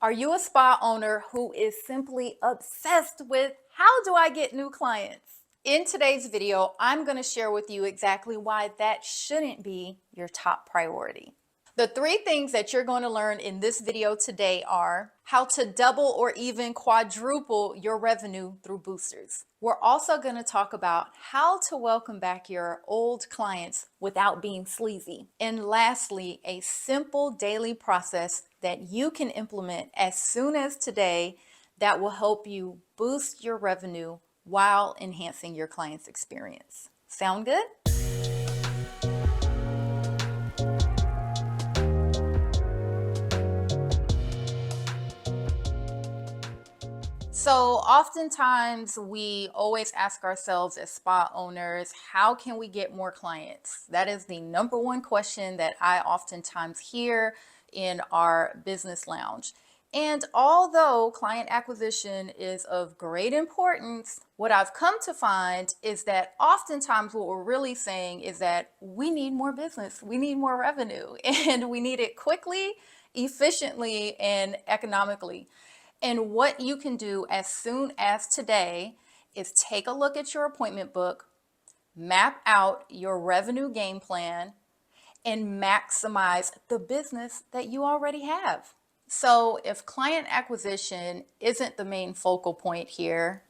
Are you a spa owner who is simply obsessed with how do I get new clients? In today's video, I'm going to share with you exactly why that shouldn't be your top priority. The three things that you're going to learn in this video today are how to double or even quadruple your revenue through boosters. We're also going to talk about how to welcome back your old clients without being sleazy. And lastly, a simple daily process that you can implement as soon as today that will help you boost your revenue while enhancing your client's experience. Sound good? So oftentimes we always ask ourselves as spa owners, how can we get more clients? That is the number one question that I oftentimes hear in our business lounge. And although client acquisition is of great importance, what I've come to find is that oftentimes what we're really saying is that we need more business, we need more revenue, and we need it quickly, efficiently, and economically. And what you can do as soon as today is take a look at your appointment book, map out your revenue game plan, and maximize the business that you already have. So if client acquisition isn't the main focal point here,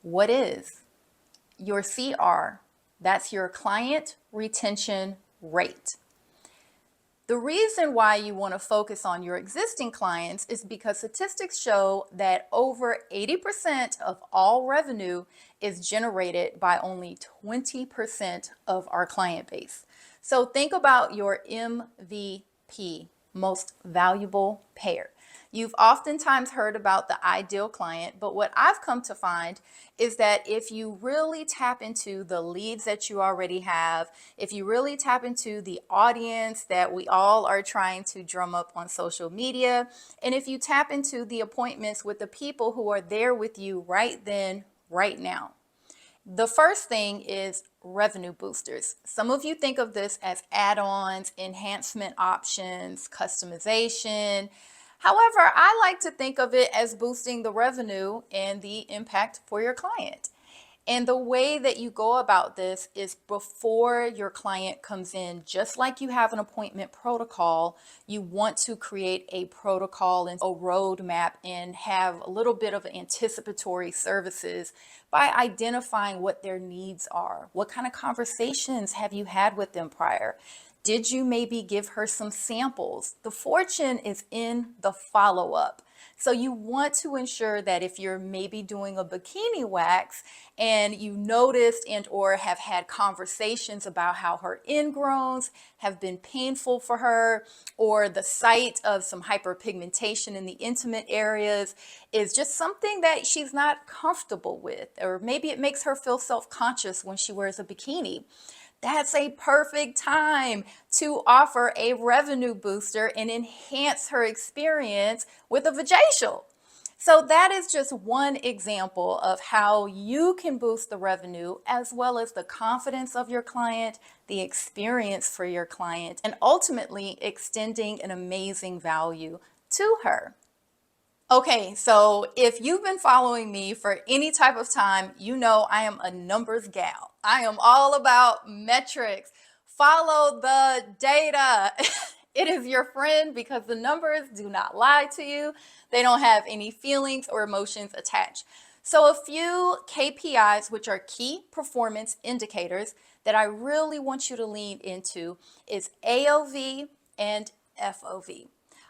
what is? Your CR. That's your client retention rate. The reason why you want to focus on your existing clients is because statistics show that over 80% of all revenue is generated by only 20% of our client base. So think about your MVP, most valuable payer. You've oftentimes heard about the ideal client, but what I've come to find is that if you really tap into the leads that you already have, if you really tap into the audience that we all are trying to drum up on social media, and if you tap into the appointments with the people who are there with you right then, right now. The first thing is revenue boosters. Some of you think of this as add-ons, enhancement options, customization. However, I like to think of it as boosting the revenue and the impact for your client. And the way that you go about this is before your client comes in, just like you have an appointment protocol, you want to create a protocol and a roadmap and have a little bit of anticipatory services by identifying what their needs are. What kind of conversations have you had with them prior? Did you maybe give her some samples? The fortune is in the follow-up. So you want to ensure that if you're maybe doing a bikini wax and you noticed and or have had conversations about how her ingrowns have been painful for her, or the sight of some hyperpigmentation in the intimate areas is just something that she's not comfortable with, or maybe it makes her feel self-conscious when she wears a bikini. That's a perfect time to offer a revenue booster and enhance her experience with a vajacial. So that is just one example of how you can boost the revenue as well as the confidence of your client, the experience for your client, and ultimately extending an amazing value to her. Okay, so if you've been following me for any type of time, you know I am a numbers gal. I am all about metrics. Follow the data. It is your friend because the numbers do not lie to you. They don't have any feelings or emotions attached. So a few KPIs, which are key performance indicators that I really want you to lean into, is AOV and FOV.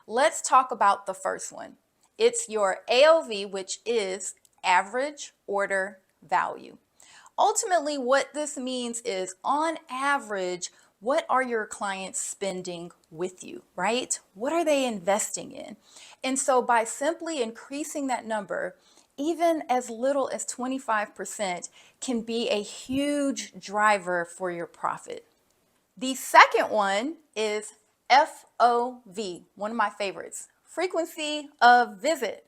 Let's talk about the first one. It's your AOV, which is average order value. Ultimately, what this means is on average, what are your clients spending with you, right? What are they investing in? And so by simply increasing that number, even as little as 25% can be a huge driver for your profit. The second one is FOV, one of my favorites, frequency of visit.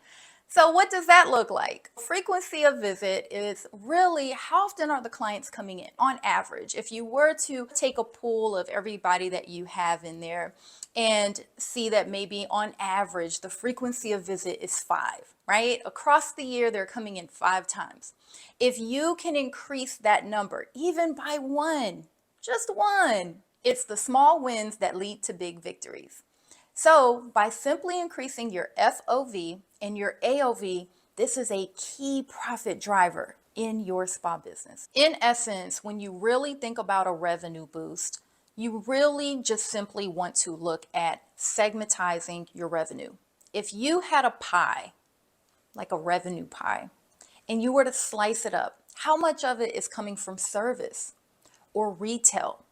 So what does that look like? Frequency of visit is really how often are the clients coming in on average. If you were to take a pool of everybody that you have in there and see that maybe on average the frequency of visit is 5, right? Across the year they're coming in 5 times. If you can increase that number even by 1, just 1, it's the small wins that lead to big victories. So by simply increasing your FOV and your AOV, this is a key profit driver in your spa business. In essence, when you really think about a revenue boost, you really just simply want to look at segmentizing your revenue. If you had a pie, like a revenue pie, and you were to slice it up, how much of it is coming from service or retail,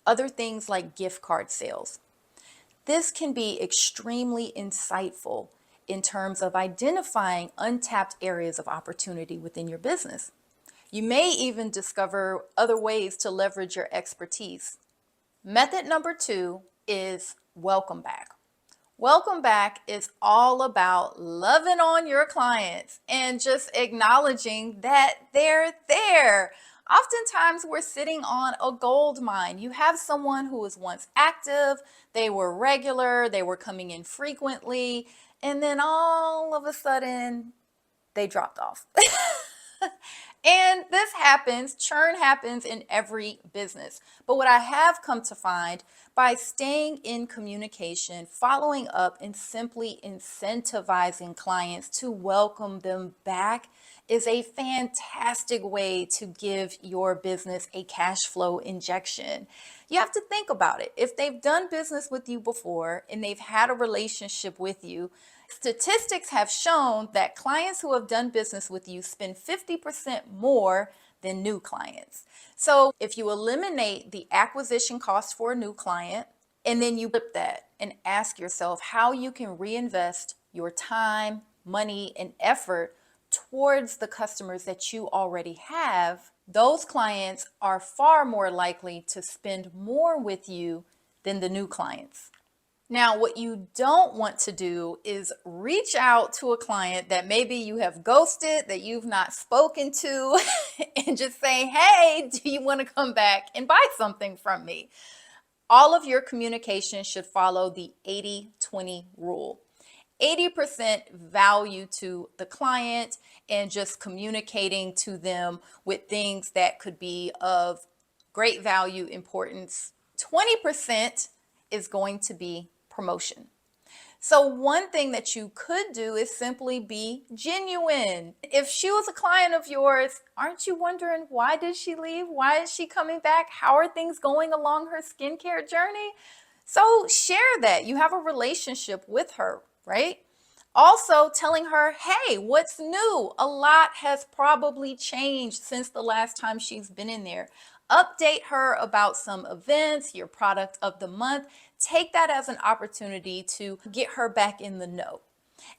other things like gift card sales? This can be extremely insightful in terms of identifying untapped areas of opportunity within your business. You may even discover other ways to leverage your expertise. Method number 2 is welcome back. Welcome back is all about loving on your clients and just acknowledging that they're there. Oftentimes we're sitting on a gold mine. You have someone who was once active, they were regular, they were coming in frequently, and then all of a sudden they dropped off. And this happens, churn happens in every business. But what I have come to find, by staying in communication, following up, and simply incentivizing clients to welcome them back is a fantastic way to give your business a cash flow injection. You have to think about it. If they've done business with you before and they've had a relationship with you, statistics have shown that clients who have done business with you spend 50% more than new clients. So if you eliminate the acquisition cost for a new client, and then you flip that and ask yourself how you can reinvest your time, money, and effort towards the customers that you already have, those clients are far more likely to spend more with you than the new clients. Now, what you don't want to do is reach out to a client that maybe you have ghosted, that you've not spoken to, and just say, hey, do you want to come back and buy something from me? All of your communication should follow the 80-20 rule. 80% value to the client and just communicating to them with things that could be of great value, importance. 20% is going to be promotion. So one thing that you could do is simply be genuine. If she was a client of yours, aren't you wondering, why did she leave? Why is she coming back? How are things going along her skincare journey? So share that. You have a relationship with her, right? Also telling her, hey, what's new? A lot has probably changed since the last time she's been in there. Update her about some events, your product of the month. Take that as an opportunity to get her back in the know.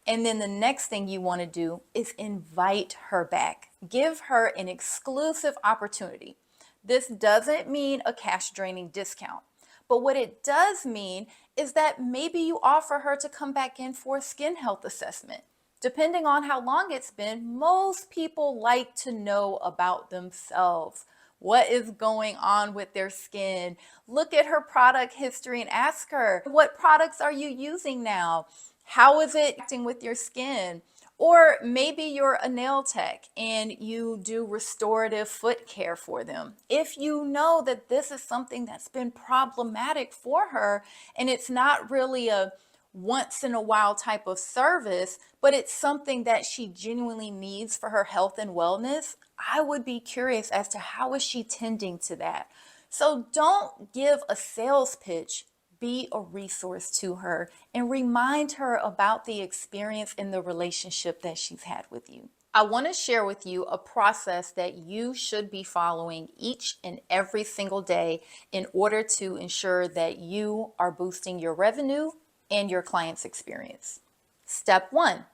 And then the next thing you want to do is invite her back. Give her an exclusive opportunity. This doesn't mean a cash draining discount, but what it does mean is that maybe you offer her to come back in for a skin health assessment. Depending on how long it's been, most people like to know about themselves. What is going on with their skin? Look at her product history and ask her, what products are you using now? How is it acting with your skin? Or maybe you're a nail tech and you do restorative foot care for them. If you know that this is something that's been problematic for her and it's not really a once in a while type of service, but it's something that she genuinely needs for her health and wellness, I would be curious as to how is she tending to that. So don't give a sales pitch. Be a resource to her and remind her about the experience in the relationship that she's had with you. I want to share with you a process that you should be following each and every single day in order to ensure that you are boosting your revenue and your client's experience. Step 1,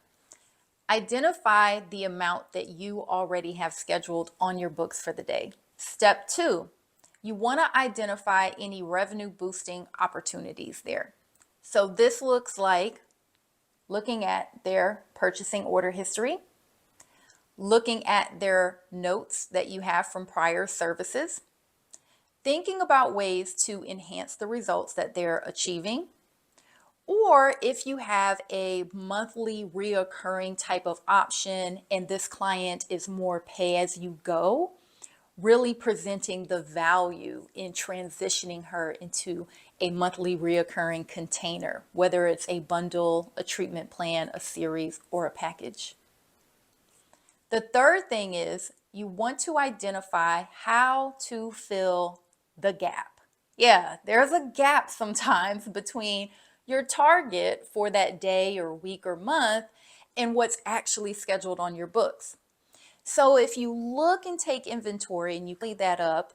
identify the amount that you already have scheduled on your books for the day. Step 2, you want to identify any revenue boosting opportunities there. So this looks like looking at their purchasing order history, looking at their notes that you have from prior services, thinking about ways to enhance the results that they're achieving, or if you have a monthly reoccurring type of option and this client is more pay as you go, really presenting the value in transitioning her into a monthly reoccurring container, whether it's a bundle, a treatment plan, a series, or a package. The third thing is you want to identify how to fill the gap. Yeah, there's a gap sometimes between your target for that day or week or month and what's actually scheduled on your books. So if you look and take inventory and you clean that up,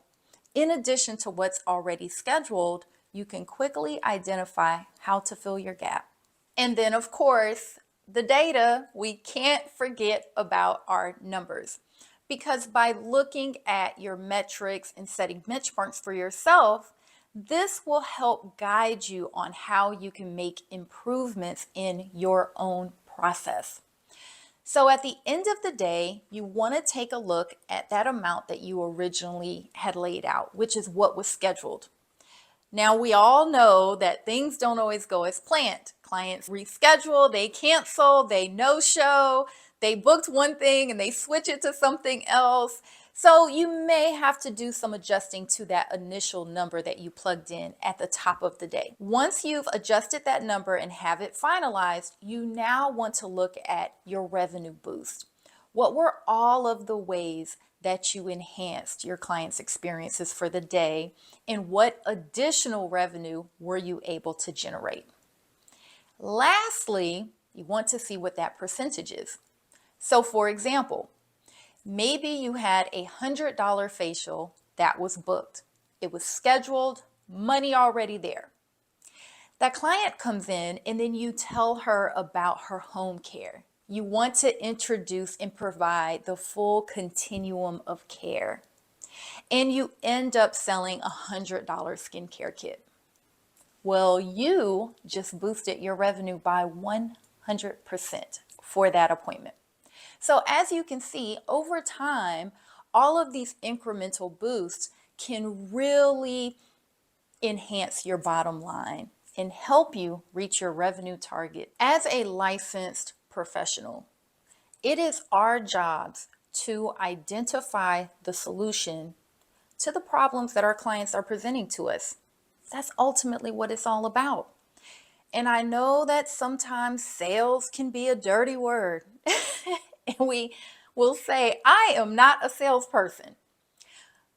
in addition to what's already scheduled, you can quickly identify how to fill your gap. And then, of course, the data, we can't forget about our numbers, because by looking at your metrics and setting benchmarks for yourself, this will help guide you on how you can make improvements in your own process. So at the end of the day, you want to take a look at that amount that you originally had laid out, which is what was scheduled. Now, we all know that things don't always go as planned. Clients reschedule, they cancel, they no-show, they booked one thing and they switch it to something else. So you may have to do some adjusting to that initial number that you plugged in at the top of the day. Once you've adjusted that number and have it finalized, you now want to look at your revenue boost. What were all of the ways that you enhanced your clients' experiences for the day, and what additional revenue were you able to generate? Lastly, you want to see what that percentage is. So for example, maybe you had a $100 facial that was booked. It was scheduled, money already there. That client comes in and then you tell her about her home care. You want to introduce and provide the full continuum of care. And you end up selling a $100 skincare kit. Well, you just boosted your revenue by 100% for that appointment. So as you can see, over time, all of these incremental boosts can really enhance your bottom line and help you reach your revenue target. As a licensed professional, it is our jobs to identify the solution to the problems that our clients are presenting to us. That's ultimately what it's all about. And I know that sometimes sales can be a dirty word. And we will say, I am not a salesperson.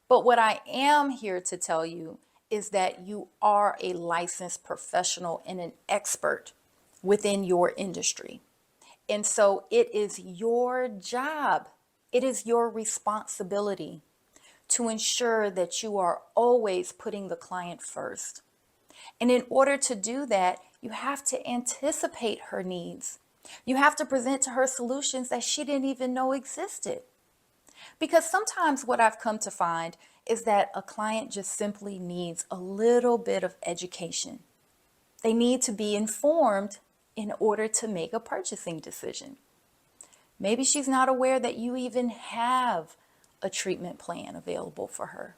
But what I am here to tell you is that you are a licensed professional and an expert within your industry. And so it is your job, it is your responsibility to ensure that you are always putting the client first. And in order to do that, you have to anticipate her needs. You have to present to her solutions that she didn't even know existed. Because sometimes what I've come to find is that a client just simply needs a little bit of education. They need to be informed in order to make a purchasing decision. Maybe she's not aware that you even have a treatment plan available for her.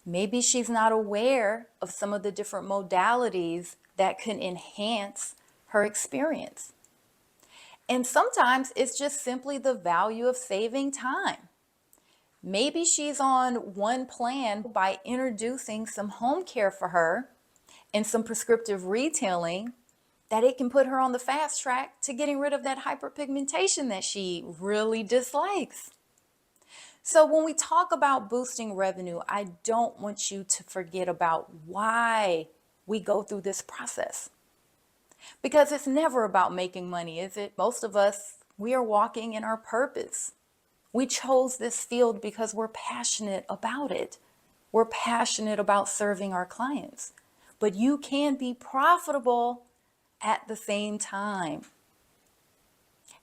Maybe she's not aware of some of the different modalities that can enhance her experience. And sometimes it's just simply the value of saving time. Maybe she's on one plan by introducing some home care for her and some prescriptive retailing, that it can put her on the fast track to getting rid of that hyperpigmentation that she really dislikes. So when we talk about boosting revenue, I don't want you to forget about why we go through this process. Because it's never about making money, is it? Most of us, we are walking in our purpose. We chose this field because we're passionate about it. We're passionate about serving our clients. But you can be profitable at the same time.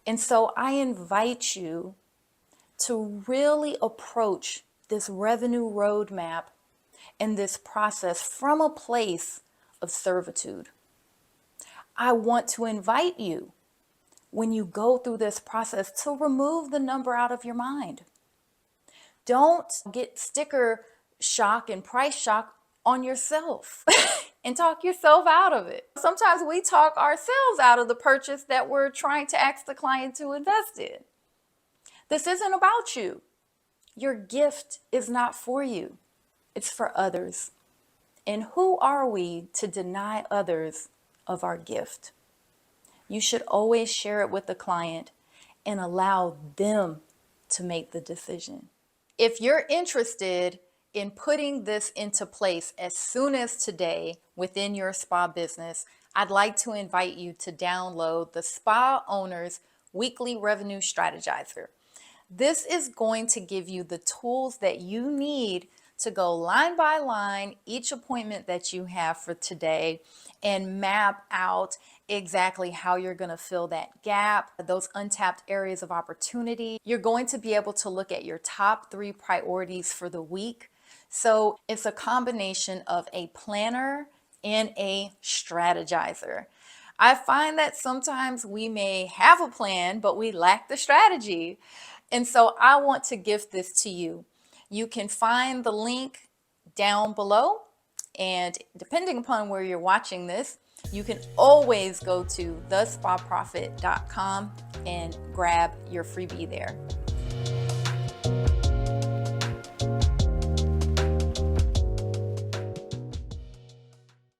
And so I invite you to really approach this revenue roadmap and this process from a place of servitude. I want to invite you, when you go through this process, to remove the number out of your mind. Don't get sticker shock and price shock on yourself and talk yourself out of it. Sometimes we talk ourselves out of the purchase that we're trying to ask the client to invest in. This isn't about you. Your gift is not for you. It's for others. And who are we to deny others of our gift? You should always share it with the client and allow them to make the decision. If you're interested in putting this into place as soon as today within your spa business, I'd like to invite you to download the Spa Owner's Weekly Revenue Strategizer. This is going to give you the tools that you need to go line by line each appointment that you have for today and map out exactly how you're going to fill that gap, those untapped areas of opportunity. You're going to be able to look at your top 3 priorities for the week. So it's a combination of a planner and a strategizer. I find that sometimes we may have a plan, but we lack the strategy. And so I want to gift this to you. You can find the link down below, and depending upon where you're watching this, you can always go to thespaprofit.com and grab your freebie there.